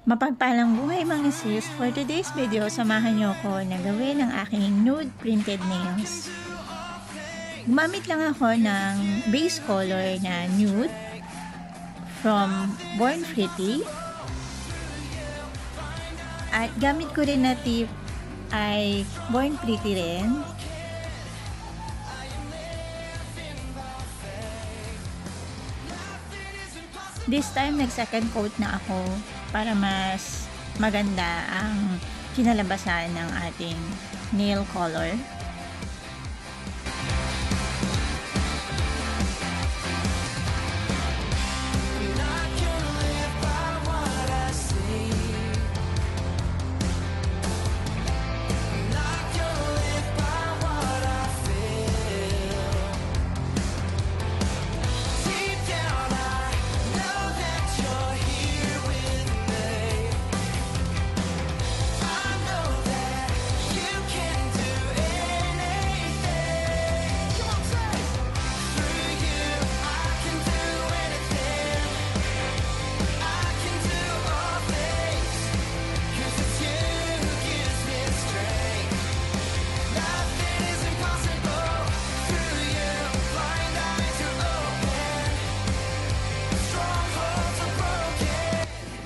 Mapagpalang buhay mga sis, for today's video, samahan niyo ako na gawin ang aking nude printed nails. Gumamit lang ako ng base color na nude from Born Pretty. At gamit ko rin na tip ay Born Pretty rin. This time, nag-second coat na ako para mas maganda ang kinalabasan ng ating nail color.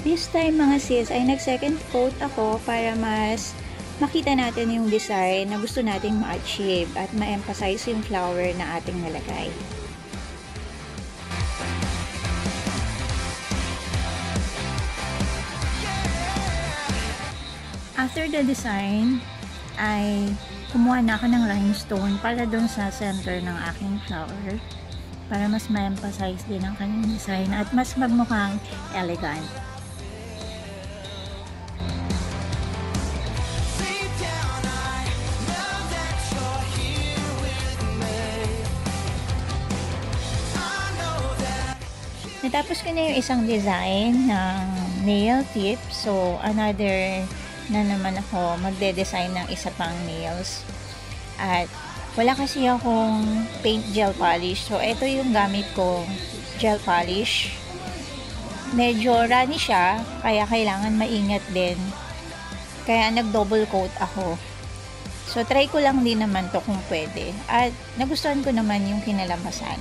This time mga sis ay nag-second coat ako para mas makita natin yung design na gusto nating ma-achieve at ma-emphasize yung flower na ating nalagay. After the design ay kumuha na ako ng rhinestone para doon sa center ng aking flower para mas ma-emphasize din ang kanyang design at mas magmukhang elegant. Natapos ko na yung isang design ng nail tip. So, another na naman ako magde-design ng isa pang nails. At wala kasi akong paint gel polish. So, ito yung gamit kong gel polish. Medyo runny siya, kaya kailangan maingat din. Kaya nag-double coat ako. So, try ko lang din naman to kung pwede. At nagustuhan ko naman yung kinalabasan.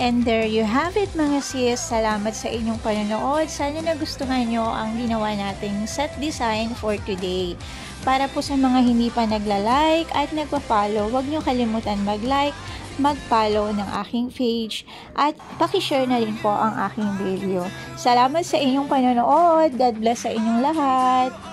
And there you have it mga sis. Salamat sa inyong panonood. Sana nagustuhan nyo ang ginawa nating set design for today. Para po sa mga hindi pa nagla-like at nagpa-follow, huwag nyo kalimutan mag-like, mag-follow ng aking page at pakishare na rin po ang aking video. Salamat sa inyong panonood. God bless sa inyong lahat.